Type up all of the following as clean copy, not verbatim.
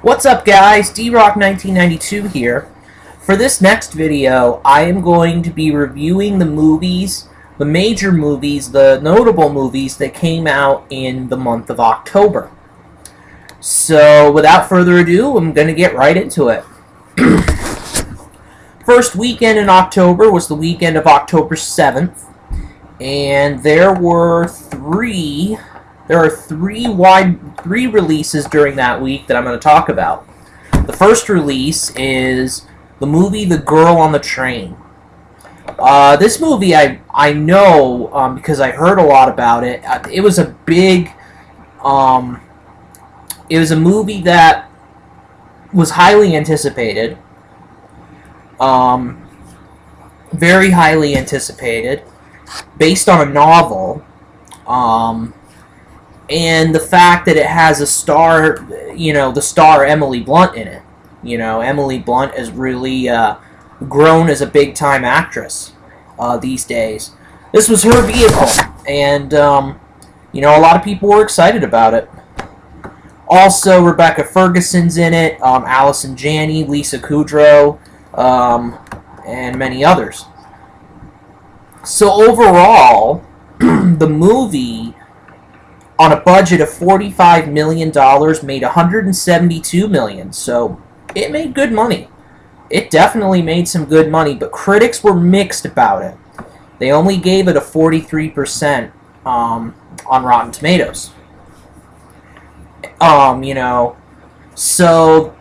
What's up, guys? D-Rock1992 here. For this next video, I am going to be reviewing the movies, the major movies, the notable movies that came out in the month of October. So, without further ado, I'm going to get right into it. First weekend in October was the weekend of October 7th, and there are three releases during that week that I'm going to talk about. The first release is the movie The Girl on the Train. This movie I know because I heard a lot about it. It was a movie that was highly anticipated. Very highly anticipated, based on a novel. And the fact that it has a star, the star Emily Blunt in it. Emily Blunt has really grown as a big-time actress these days. This was her vehicle, and, a lot of people were excited about it. Also, Rebecca Ferguson's in it, Allison Janney, Lisa Kudrow, and many others. So overall, the movie, on a budget of $45 million, made $172 million. So it made good money. It definitely made some good money, but critics were mixed about it. They only gave it a 43% on Rotten Tomatoes. So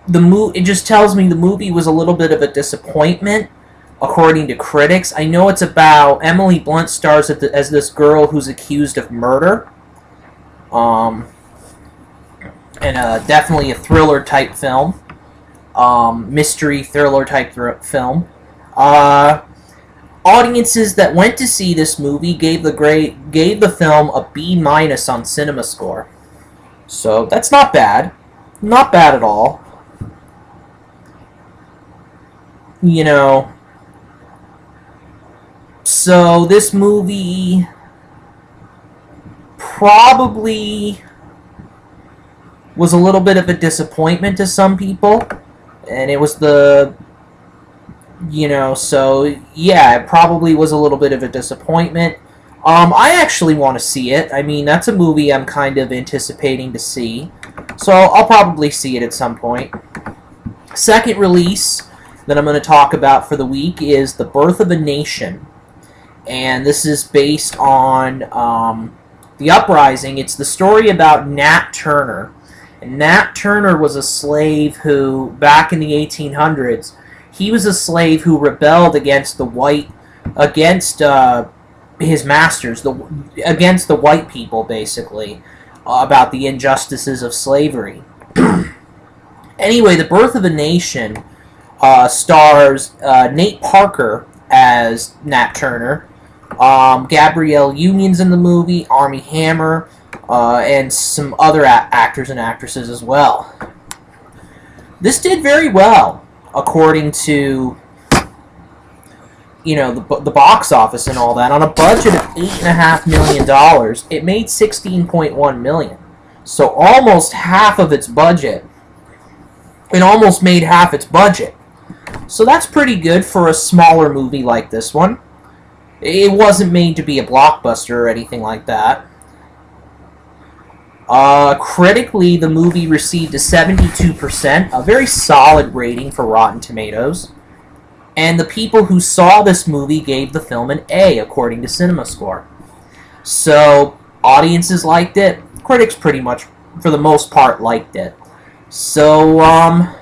it just tells me the movie was a little bit of a disappointment, according to critics. I know it's about Emily Blunt stars as this girl who's accused of murder, and definitely a thriller type film, mystery thriller type film. Audiences that went to see this movie gave the film a B- on CinemaScore, so that's not bad, not bad at all. So this movie probably was a little bit of a disappointment to some people, and it was so yeah, it probably was a little bit of a disappointment. I actually want to see it. I mean, that's a movie I'm kind of anticipating to see, so I'll probably see it at some point. Second release that I'm going to talk about for the week is The Birth of a Nation. And this is based on the uprising. It's the story about Nat Turner. And Nat Turner was a slave who, back in the 1800s, he was a slave who rebelled against his masters, against the white people, basically, about the injustices of slavery. Anyway, The Birth of a Nation stars Nate Parker as Nat Turner, Gabrielle Union's in the movie, Armie Hammer, and some other actors and actresses as well. This did very well, according to the box office and all that. On a budget of $8.5 million, it made $16.1 million. So almost half of its budget. It almost made half its budget. So that's pretty good for a smaller movie like this one. It wasn't made to be a blockbuster or anything like that. Critically, the movie received a 72%, a very solid rating for Rotten Tomatoes. And the people who saw this movie gave the film an A, according to CinemaScore. So, audiences liked it. Critics pretty much, for the most part, liked it. So, and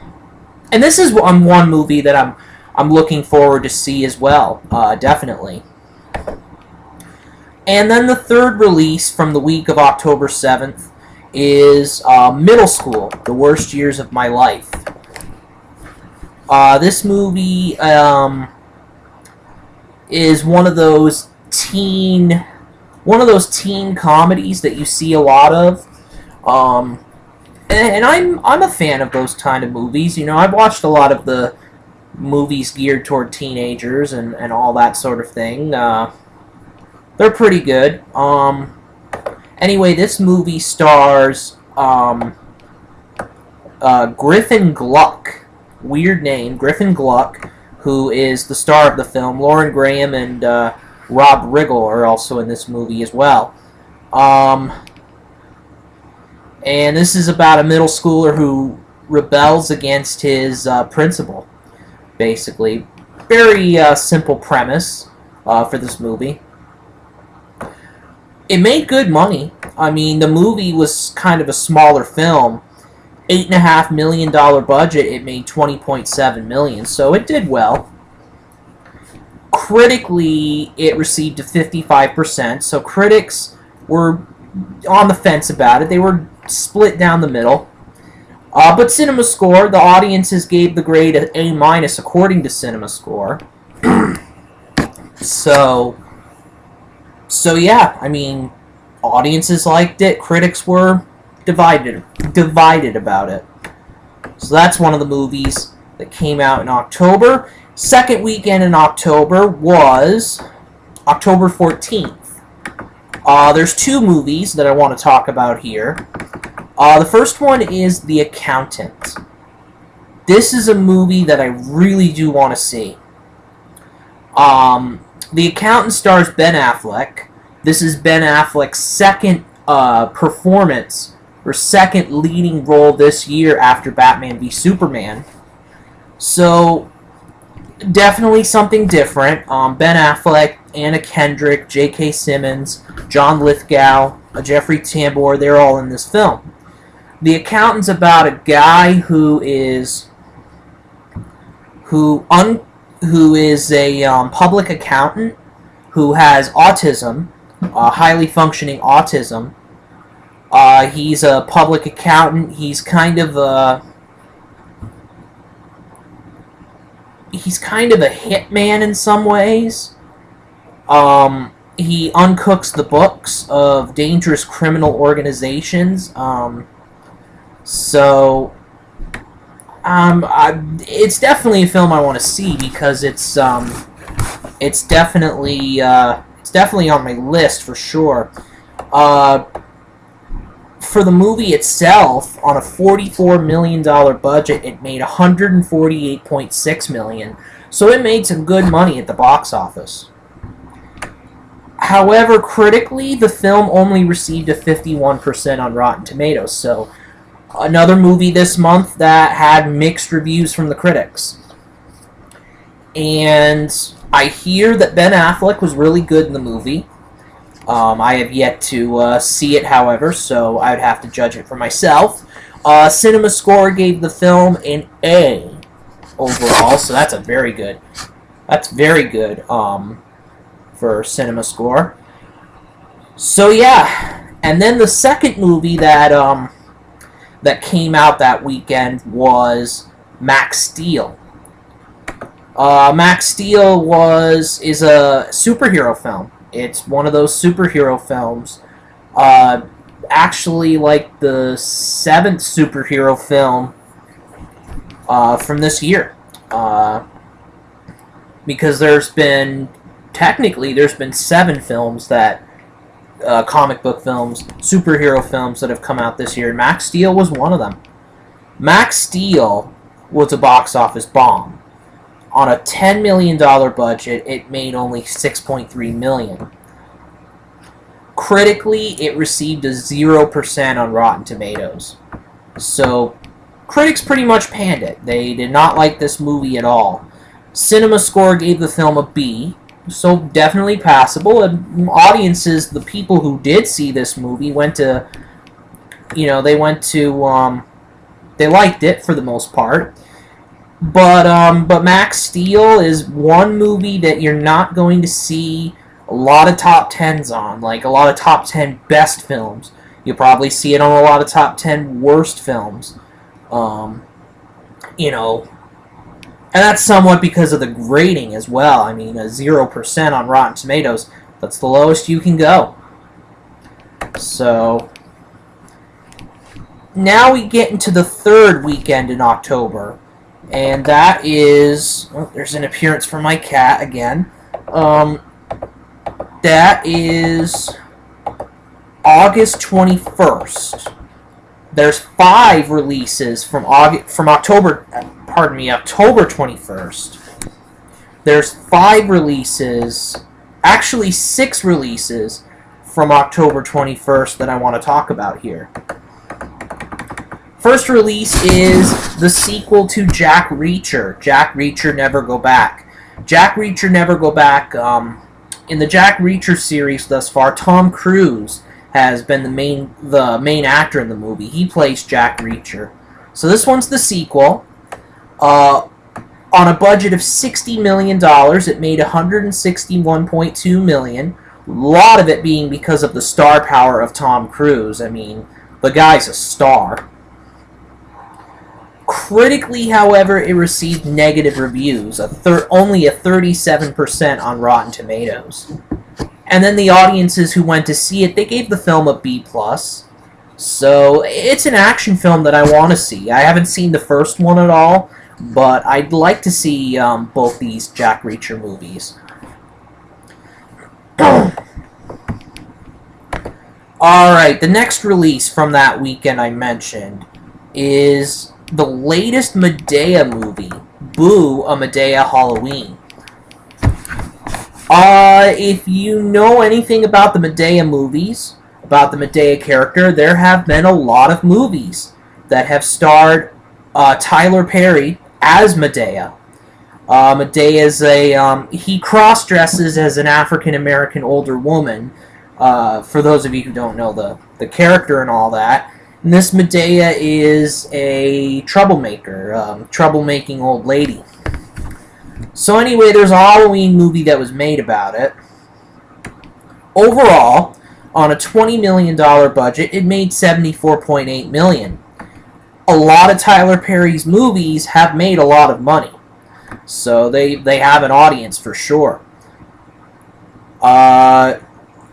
this is one movie that I'm looking forward to see as well, definitely. And then the third release from the week of October 7th is Middle School, The Worst Years of My Life. This movie is one of those teen comedies that you see a lot of. And I'm a fan of those kind of movies. I've watched a lot of the movies geared toward teenagers and all that sort of thing. They're pretty good. Anyway, this movie stars Griffin Gluck, weird name, Griffin Gluck, who is the star of the film. Lauren Graham and Rob Riggle are also in this movie as well. And this is about a middle schooler who rebels against his principal, basically. Very simple premise for this movie. It made good money. I mean, the movie was kind of a smaller film. $8.5 million budget, it made $20.7 million, so it did well. Critically, it received a 55%, so critics were on the fence about it. They were split down the middle. But CinemaScore, the audiences gave the grade an A- according to CinemaScore. So yeah, I mean, audiences liked it. Critics were divided about it. So that's one of the movies that came out in October. Second weekend in October was October 14th. There's two movies that I want to talk about here. The first one is The Accountant. This is a movie that I really do want to see. The Accountant stars Ben Affleck. This is Ben Affleck's second performance, or second leading role this year after Batman v Superman. So, definitely something different. Ben Affleck, Anna Kendrick, J.K. Simmons, John Lithgow, Jeffrey Tambor, they're all in this film. The Accountant's about a guy who is a public accountant who has autism, highly functioning autism. He's a public accountant. He's kind of a hitman in some ways. He uncooks the books of dangerous criminal organizations. It's definitely a film I want to see because it's definitely on my list for sure. For the movie itself, on a $44 million budget, it made $148.6 million. So it made some good money at the box office. However, critically, the film only received a 51% on Rotten Tomatoes. So another movie this month that had mixed reviews from the critics. And I hear that Ben Affleck was really good in the movie. I have yet to see it, however, so I would have to judge it for myself. CinemaScore gave the film an A overall, so that's very good. That's very good for CinemaScore. So yeah, and then the second movie that came out that weekend was Max Steel. Max Steel is a superhero film. It's one of those superhero films. Actually, like the 7th superhero film from this year. Because there's been 7 films that comic book films, superhero films that have come out this year. Max Steel was one of them. Max Steel was a box office bomb. On a $10 million budget, it made only $6.3 million. Critically, it received a 0% on Rotten Tomatoes. So, critics pretty much panned it. They did not like this movie at all. CinemaScore gave the film a B, so definitely passable. And audiences, the people who did see this movie, they liked it for the most part. But Max Steel is one movie that you're not going to see a lot of top 10s on, like a lot of top 10 best films. You'll probably see it on a lot of top 10 worst films. And that's somewhat because of the grading as well. I mean, a 0% on Rotten Tomatoes, that's the lowest you can go. So, now we get into the third weekend in October. And that is... Oh, there's an appearance from my cat again. That is August 21st. There's 5 releases from October 21st. There's 5 releases, actually 6 releases from October 21st that I want to talk about here. First release is the sequel to Jack Reacher, Jack Reacher Never Go Back. Jack Reacher Never Go Back, in the Jack Reacher series thus far, Tom Cruise has been the main actor in the movie. He plays Jack Reacher. So this one's the sequel. On a budget of $60 million, it made $161.2 million. A lot of it being because of the star power of Tom Cruise. I mean, the guy's a star. Critically, however, it received negative reviews, only a 37% on Rotten Tomatoes. And then the audiences who went to see it, they gave the film a B+. So it's an action film that I want to see. I haven't seen the first one at all, but I'd like to see both these Jack Reacher movies. Alright, the next release from that weekend I mentioned is the latest Madea movie, Boo! A Madea Halloween. If you know anything about the Madea movies, about the Madea character, there have been a lot of movies that have starred Tyler Perry as Madea. Madea is he cross-dresses as an African-American older woman, for those of you who don't know the character and all that. And this Madea is a troublemaker, troublemaking old lady. So anyway, there's a Halloween movie that was made about it. Overall, on a $20 million budget, it made $74.8 million. A lot of Tyler Perry's movies have made a lot of money. So they have an audience for sure.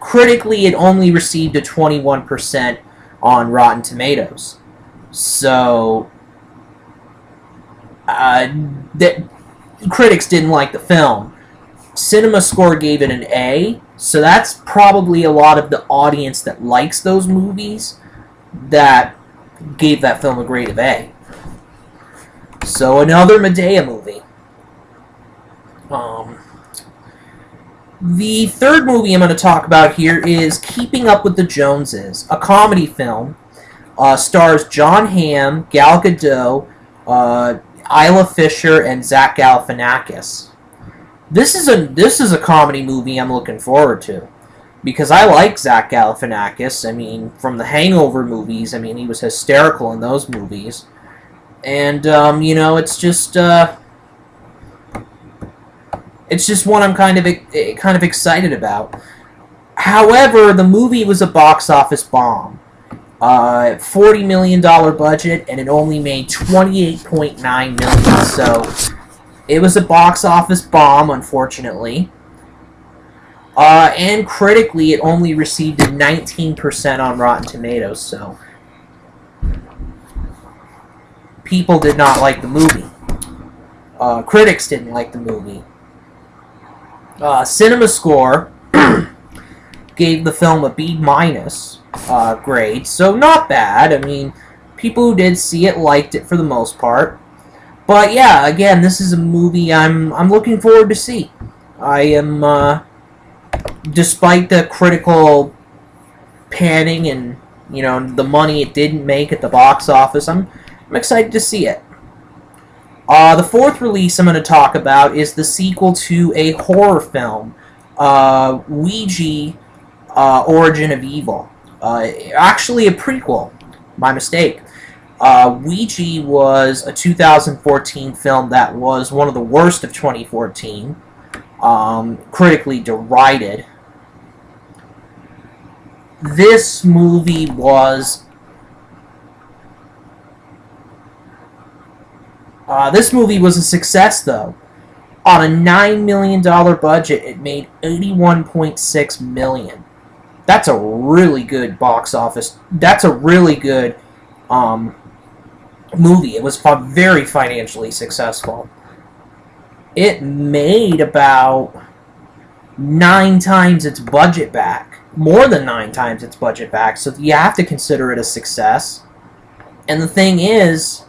Critically, it only received a 21% on Rotten Tomatoes. So critics didn't like the film. CinemaScore gave it an A, so that's probably a lot of the audience that likes those movies that gave that film a grade of A. So another Madea movie. The third movie I'm going to talk about here is Keeping Up with the Joneses, a comedy film. Stars Jon Hamm, Gal Gadot, Isla Fisher, and Zach Galifianakis. This is a comedy movie I'm looking forward to, because I like Zach Galifianakis. I mean, from the Hangover movies, I mean, he was hysterical in those movies. And, it's just one I'm kind of excited about. However, the movie was a box office bomb. $40 million budget, and it only made $28.9 million. So it was a box office bomb, unfortunately. And critically, it only received a 19% on Rotten Tomatoes. So people did not like the movie. Critics didn't like the movie. CinemaScore gave the film a B- grade, so not bad. I mean, people who did see it liked it for the most part. But yeah, again, this is a movie I'm looking forward to see. I am, despite the critical panning and the money it didn't make at the box office, I'm excited to see it. The fourth release I'm going to talk about is the sequel to a horror film, Ouija, Origin of Evil. Actually a prequel, my mistake. Ouija was a 2014 film that was one of the worst of 2014, critically derided. This movie was a success, though. On a $9 million budget, it made $81.6 million. That's a really good box office. That's a really good movie. It was very financially successful. It made about 9 times its budget back. More than 9 times its budget back, so you have to consider it a success. And the thing is,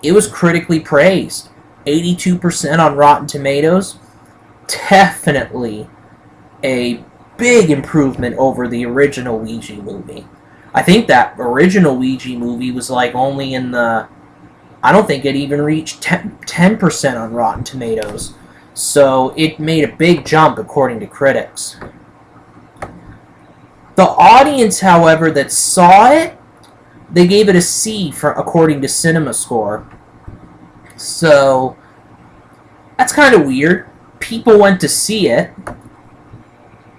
it was critically praised. 82% on Rotten Tomatoes. Definitely a big improvement over the original Ouija movie. I think that original Ouija movie was like only in the... I don't think it even reached 10% on Rotten Tomatoes. So it made a big jump according to critics. The audience, however, that saw it, they gave it a C according to CinemaScore. So that's kind of weird. People went to see it.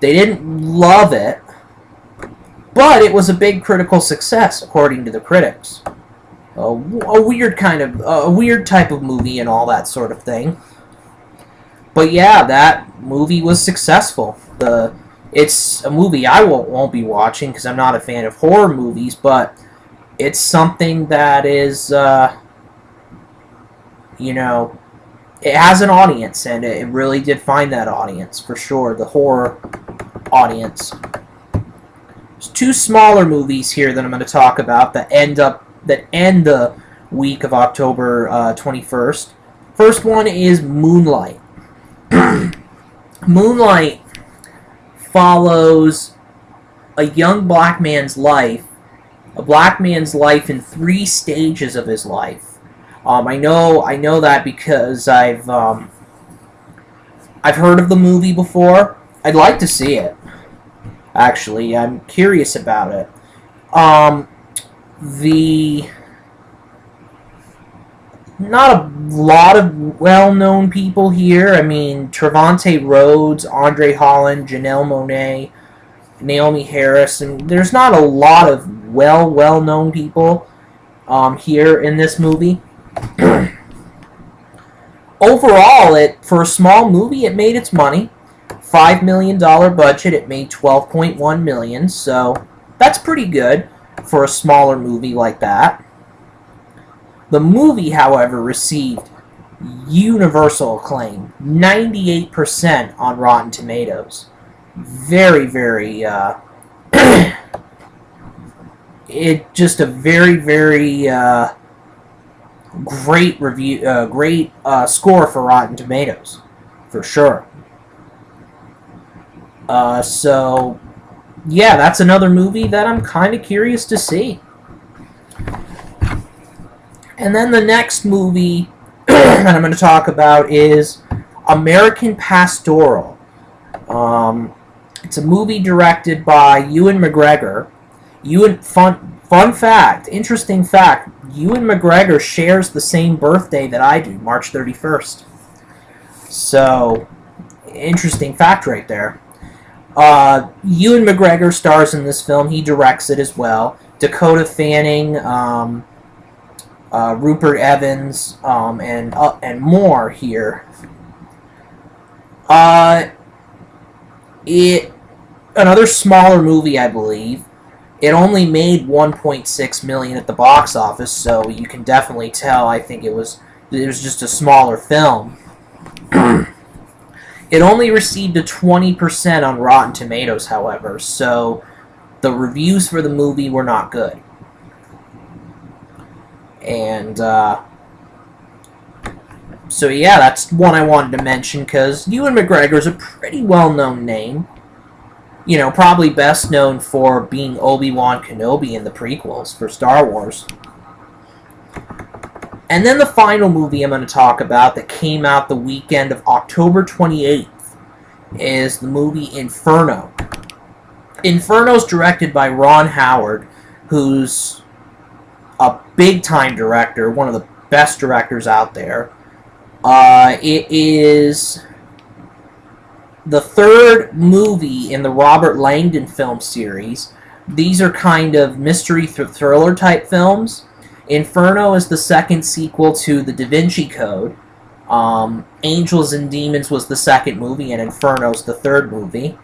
They didn't love it, but it was a big critical success according to the critics. A weird type of movie and all that sort of thing. But yeah, that movie was successful. It's a movie I won't be watching because I'm not a fan of horror movies, but it's something that is, it has an audience, and it really did find that audience, for sure, the horror audience. There's two smaller movies here that I'm going to talk about that end the week of October 21st. First one is Moonlight. Moonlight follows a young black man's life, in 3 stages of his life. I know that because I've heard of the movie before. I'd like to see it. Actually, I'm curious about it. Not a lot of well-known people here. I mean, Trevante Rhodes, Andre Holland, Janelle Monáe, Naomi Harris, and there's not a lot of well-known people here in this movie. Overall, for a small movie, it made its money. $5 million budget, it made $12.1 million, so that's pretty good for a smaller movie like that. The movie, however, received universal acclaim, 98% on Rotten Tomatoes. Very, very, just a very, very great review, great score for Rotten Tomatoes, for sure. So, yeah, that's another movie that I'm kind of curious to see. And then the next movie that I'm going to talk about is American Pastoral. It's a movie directed by Ewan McGregor. Fun fact, interesting fact, Ewan McGregor shares the same birthday that I do, March 31st. So, interesting fact right there. Ewan McGregor stars in this film. He directs it as well. Dakota Fanning, Rupert Evans, and more here. Another smaller movie, I believe. It only made $1.6 million at the box office, so you can definitely tell. I think it was just a smaller film. It only received a 20% on Rotten Tomatoes, however, so the reviews for the movie were not good. And, so yeah, that's one I wanted to mention, because Ewan McGregor's a pretty well-known name. You know, probably best known for being Obi-Wan Kenobi in the prequels for Star Wars. And then the final movie I'm going to talk about that came out the weekend of October 28th is the movie Inferno. Inferno's directed by Ron Howard, who's a big-time director, one of the best directors out there. It is the third movie in the Robert Langdon film series. These are kind of mystery thriller type films. Inferno is the second sequel to The Da Vinci Code. Angels and Demons was the second movie, and Inferno's the third movie.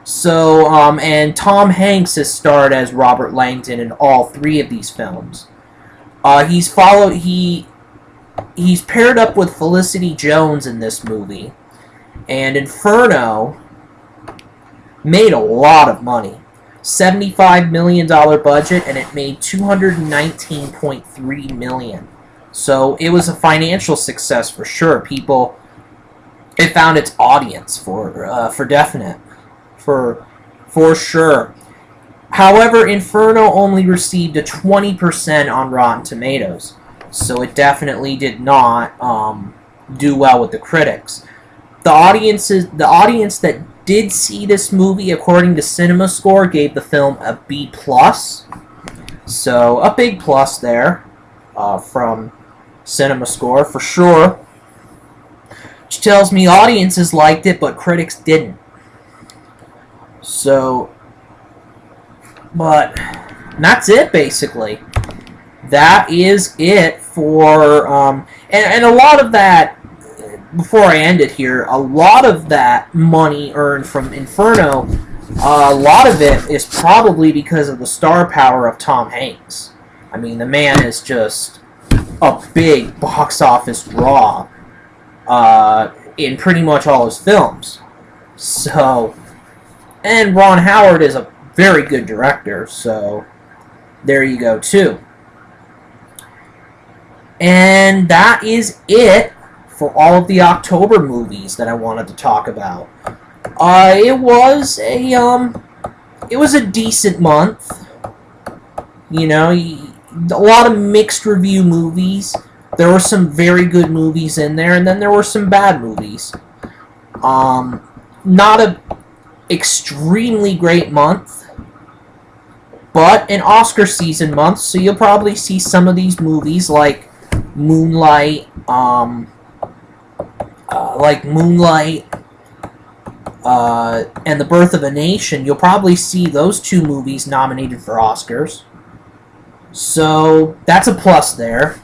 So, and Tom Hanks has starred as Robert Langdon in all 3 of these films. He's paired up with Felicity Jones in this movie. And Inferno made a lot of money. $75 million budget, and it made $219.3 million. So it was a financial success for sure. It found its audience for definite, for sure. However, Inferno only received a 20% on Rotten Tomatoes, so it definitely did not do well with the critics. The audience that did see this movie, according to CinemaScore, gave the film a B+. So a big plus there from CinemaScore for sure. Which tells me audiences liked it, but critics didn't. So, but that's it basically. That is it for and a lot of that. Before I end it here, a lot of that money earned from Inferno, a lot of it is probably because of the star power of Tom Hanks. I mean, the man is just a big box office draw in pretty much all his films. So, and Ron Howard is a very good director, so there you go too. And that is it for all of the October movies that I wanted to talk about. It was a decent month. You know, a lot of mixed review movies. There were some very good movies in there, and then there were some bad movies. Not a extremely great month, but an Oscar season month, so you'll probably see some of these movies like Moonlight, and The Birth of a Nation. You'll probably see those two movies nominated for Oscars. So that's a plus there.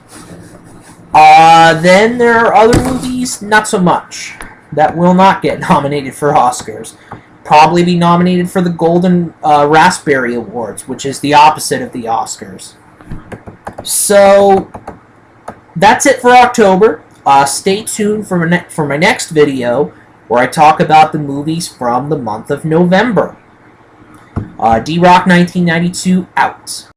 Then there are other movies, not so much, that will not get nominated for Oscars. Probably be nominated for the Golden Raspberry Awards, which is the opposite of the Oscars. So that's it for October. Stay tuned for my next video, where I talk about the movies from the month of November. D-Rock 1992 out.